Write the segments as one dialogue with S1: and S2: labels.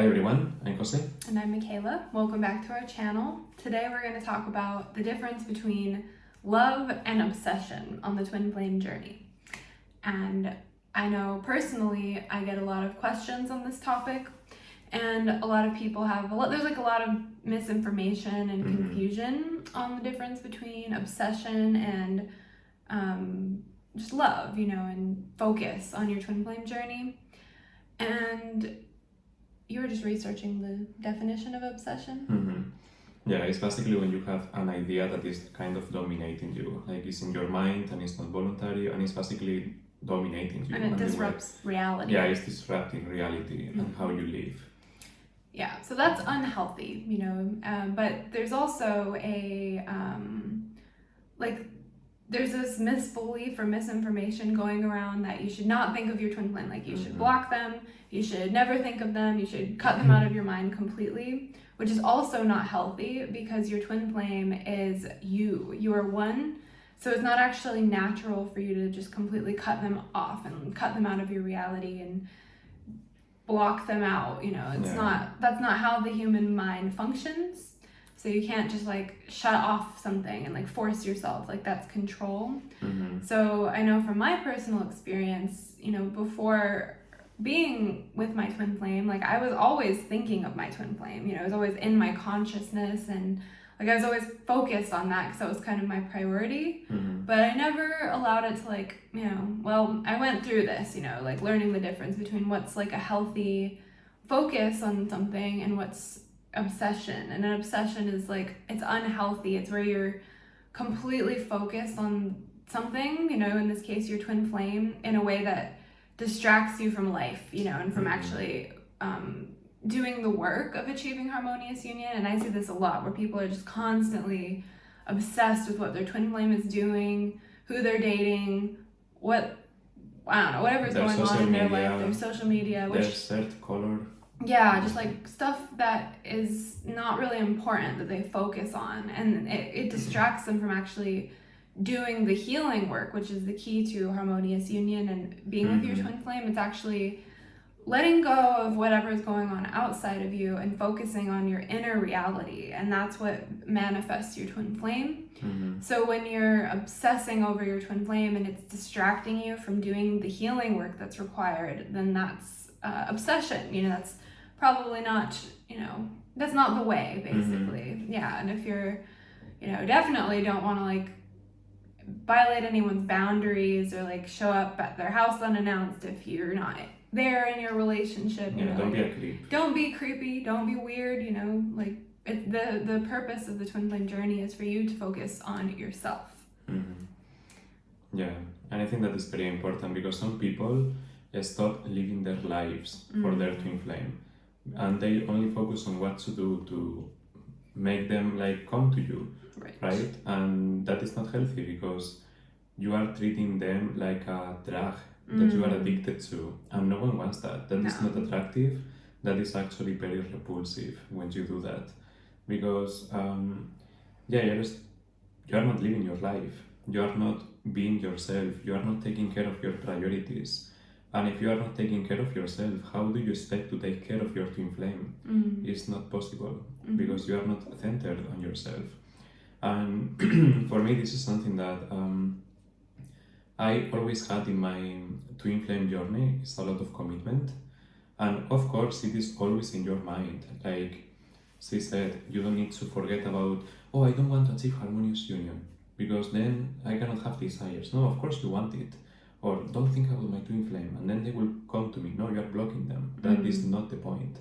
S1: Hi everyone, I'm Jose.
S2: And I'm Michaela. Welcome back to our channel. Today we're going to talk about the difference between love and obsession on the twin flame journey. And I know personally I get a lot of questions on this topic, and a lot of people there's a lot of misinformation and confusion on the difference between obsession and just love, and focus on your twin flame journey. And you were just researching the definition of obsession?
S1: Yeah, it's basically when you have an idea that is kind of dominating you, like it's in your mind and it's not voluntary and it's basically dominating you.
S2: And it disrupts reality.
S1: Yeah, it's disrupting reality and how you live.
S2: Yeah, so that's unhealthy, but there's also there's this misbelief or misinformation going around that you should not think of your twin flame, like you should block them, you should never think of them, you should cut them out of your mind completely, which is also not healthy because your twin flame is you are one. So it's not actually natural for you to just completely cut them off and cut them out of your reality and block them out. That's not how the human mind functions. So you can't just shut off something and force yourself, that's control. So I know from my personal experience, before being with my twin flame, I was always thinking of my twin flame, it was always in my consciousness, and I was always focused on that because that was kind of my priority. But I never allowed it to I went through this, learning the difference between what's a healthy focus on something and what's obsession. And an obsession is it's unhealthy. It's where you're completely focused on something, in this case your twin flame, in a way that distracts you from life, and from actually doing the work of achieving harmonious union. And I see this a lot where people are just constantly obsessed with what their twin flame is doing, who they're dating, whatever's going on in their life, their social media,
S1: their shirt color.
S2: Yeah, just stuff that is not really important that they focus on, and it distracts them from actually doing the healing work, which is the key to harmonious union and being with your twin flame. It's actually letting go of whatever is going on outside of you and focusing on your inner reality, and that's what manifests your twin flame. So when you're obsessing over your twin flame and it's distracting you from doing the healing work that's required, then that's obsession. That's probably not, that's not the way, basically. Yeah, and if you're, definitely don't want to violate anyone's boundaries or show up at their house unannounced if you're not there in your relationship.
S1: Don't be a creep.
S2: Don't be creepy, don't be weird, the purpose of the twin flame journey is for you to focus on yourself.
S1: Yeah, and I think that is very important because some people stop living their lives for their twin flame, and they only focus on what to do to make them come to you, right? And that is not healthy because you are treating them like a drug that you are addicted to, and no one wants that. That is not attractive. That is actually very repulsive when you do that, because you are not living your life. You are not being yourself. You are not taking care of your priorities. And if you are not taking care of yourself, how do you expect to take care of your twin flame? It's not possible because you are not centered on yourself. And for me, this is something that I always had in my twin flame journey. It's a lot of commitment. And of course, it is always in your mind. Like she said, you don't need to forget about, I don't want to achieve harmonious union because then I cannot have desires. No, of course you want it. Or don't think about my twin flame, and then they will come to me. No, you are blocking them. That is not the point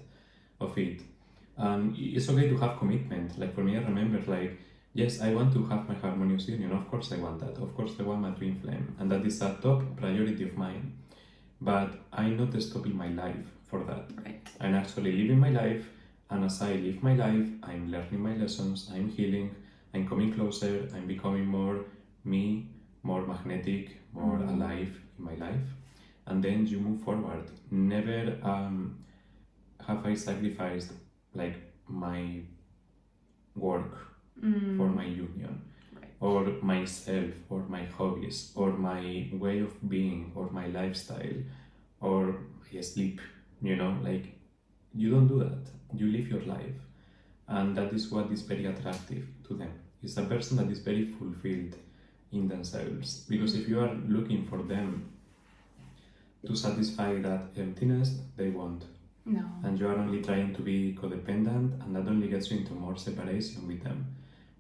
S1: of it. And it's okay to have commitment. For me, I remember, yes, I want to have my harmonious union. Of course I want that. Of course I want my twin flame. And that is a top priority of mine. But I'm not stopping my life for that.
S2: Right.
S1: I'm actually living my life, and as I live my life, I'm learning my lessons, I'm healing, I'm coming closer, I'm becoming more me, more magnetic, more alive in my life, and then you move forward. Never have I sacrificed my work for my union, or myself, or my hobbies, or my way of being, or my lifestyle, or my sleep. you don't do that. You live your life. And that is what is very attractive to them. It's a person that is very fulfilled in themselves. Because if you are looking for them to satisfy that emptiness, they won't.
S2: No.
S1: And you are only trying to be codependent, and that only gets you into more separation with them.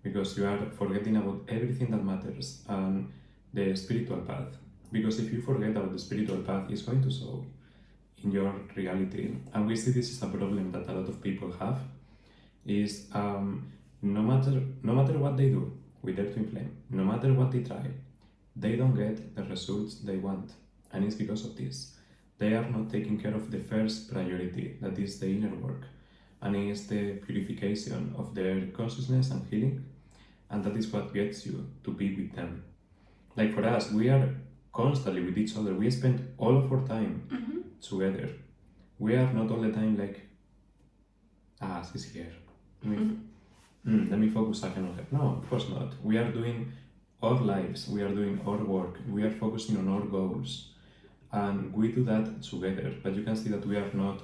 S1: Because you are forgetting about everything that matters and the spiritual path. Because if you forget about the spiritual path, it's going to show in your reality. And we see this is a problem that a lot of people have, is no matter what they do with their twin flame, no matter what they try, they don't get the results they want. And it's because of this. They are not taking care of the first priority, that is the inner work, and it's the purification of their consciousness and healing, and that is what gets you to be with them. Like for us, we are constantly with each other. We spend all of our time together. We are not all the time like, she's here. Let me focus again on her. No, of course not. We are doing our lives. We are doing our work. We are focusing on our goals. And we do that together. But you can see that we are not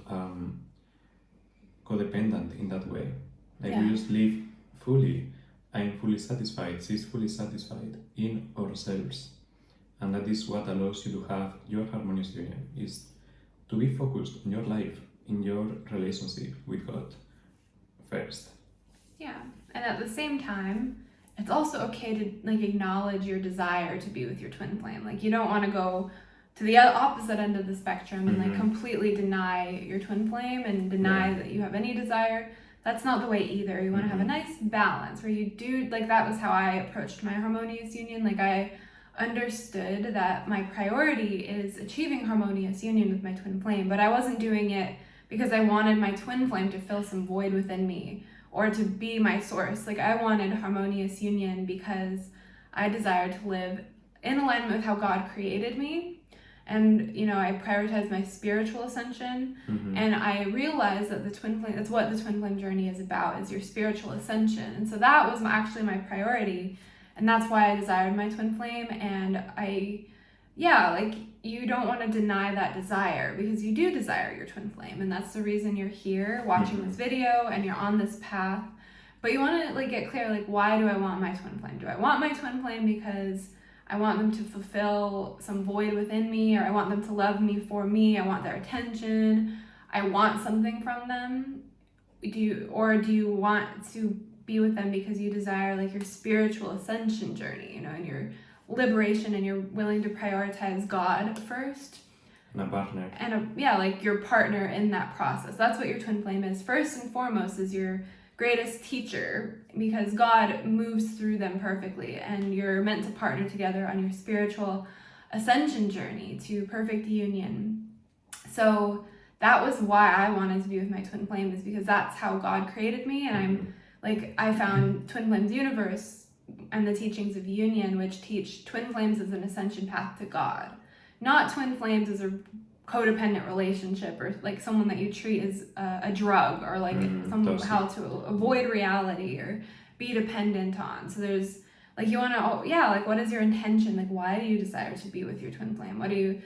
S1: codependent in that way. Like we just live fully. I'm fully satisfied. She's fully satisfied in ourselves. And that is what allows you to have your harmonious union, is to be focused on your life, in your relationship with God first.
S2: Yeah, and at the same time, it's also okay to like acknowledge your desire to be with your twin flame. Like you don't want to go to the opposite end of the spectrum and like completely deny your twin flame and deny that you have any desire. That's not the way either. You want to have a nice balance where you do, like that was how I approached my harmonious union. Like I understood that my priority is achieving harmonious union with my twin flame, but I wasn't doing it because I wanted my twin flame to fill some void within me or to be my source. Like I wanted harmonious union because I desired to live in alignment with how God created me. And, you know, I prioritized my spiritual ascension, and I realized that the twin flame, that's what the twin flame journey is about, is your spiritual ascension. And so that was actually my priority. And that's why I desired my twin flame. And you don't want to deny that desire, because you do desire your twin flame. And that's the reason you're here watching this video and you're on this path. But you want to like get clear, like, why do I want my twin flame? Do I want my twin flame because I want them to fulfill some void within me, or I want them to love me for me, I want their attention, I want something from them? Do you want to be with them because you desire like your spiritual ascension journey, you know, and your liberation, and you're willing to prioritize God first?
S1: And a partner.
S2: And like your partner in that process. That's what your twin flame is. First and foremost is your greatest teacher, because God moves through them perfectly, and you're meant to partner together on your spiritual ascension journey to perfect union. So that was why I wanted to be with my twin flame, is because that's how God created me. And I found Twin Flames Universe and the teachings of union, which teach twin flames as an ascension path to God, not twin flames as a codependent relationship, or like someone that you treat as a drug, or like how to avoid reality or be dependent on. So there's like, you want to, like, what is your intention? Like, why do you desire to be with your twin flame? What do you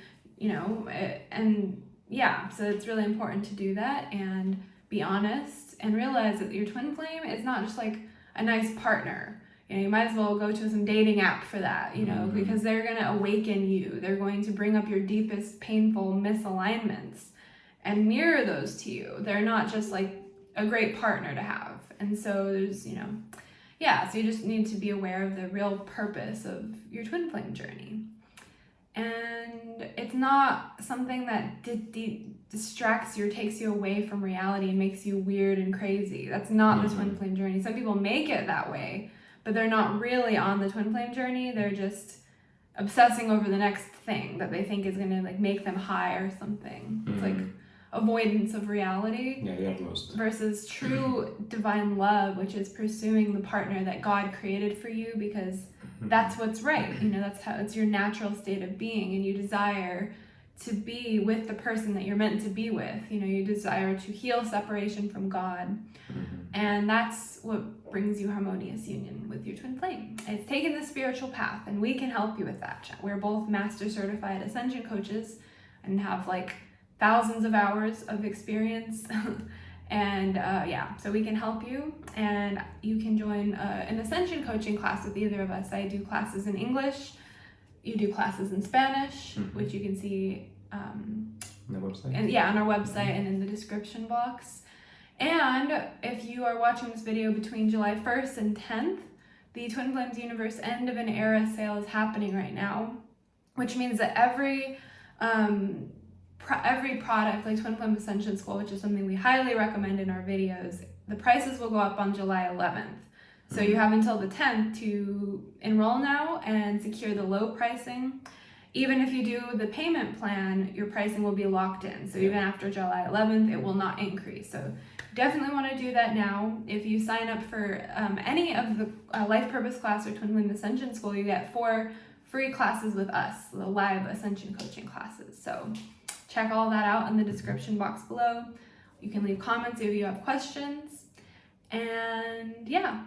S2: so it's really important to do that and be honest and realize that your twin flame is not just like a nice partner. You know, you might as well go to some dating app for that, you know, because they're going to awaken you. They're going to bring up your deepest painful misalignments and mirror those to you. They're not just like a great partner to have. And so there's, so you just need to be aware of the real purpose of your twin flame journey. And it's not something that distracts you or takes you away from reality and makes you weird and crazy. That's not the twin flame journey. Some people make it that way, but they're not really on the twin flame journey. They're just obsessing over the next thing that they think is going to like make them high or something. It's like avoidance of reality.
S1: Yeah, they are lost.
S2: Versus true divine love, which is pursuing the partner that God created for you, because that's what's right. That's how it's your natural state of being, and you desire to be with the person that you're meant to be with. You desire to heal separation from God. And that's what brings you harmonious union with your twin flame. It's taking the spiritual path, and we can help you with that. We're both master certified ascension coaches and have like thousands of hours of experience. And so we can help you, and you can join an Ascension coaching class with either of us. I do classes in English, you do classes in Spanish, which you can see
S1: On the website.
S2: and on our website and in the description box. And if you are watching this video between July 1st and 10th, the Twin Flames Universe End of an Era sale is happening right now, which means that every product like Twin Flame Ascension School, which is something we highly recommend in our videos, the prices will go up on July 11th. So you have until the 10th to enroll now and secure the low pricing. Even if you do the payment plan, your pricing will be locked in. So even after July 11th, it will not increase. So definitely want to do that now. If you sign up for any of the Life Purpose class or Twin Flame Ascension School, you get 4 free classes with us, the live Ascension coaching classes. So check all that out in the description box below. You can leave comments if you have questions. And yeah.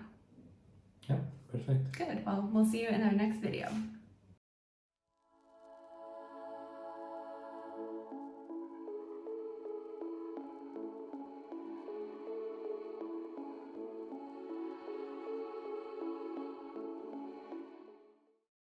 S1: Yeah, perfect.
S2: Good. Well, we'll see you in our next video.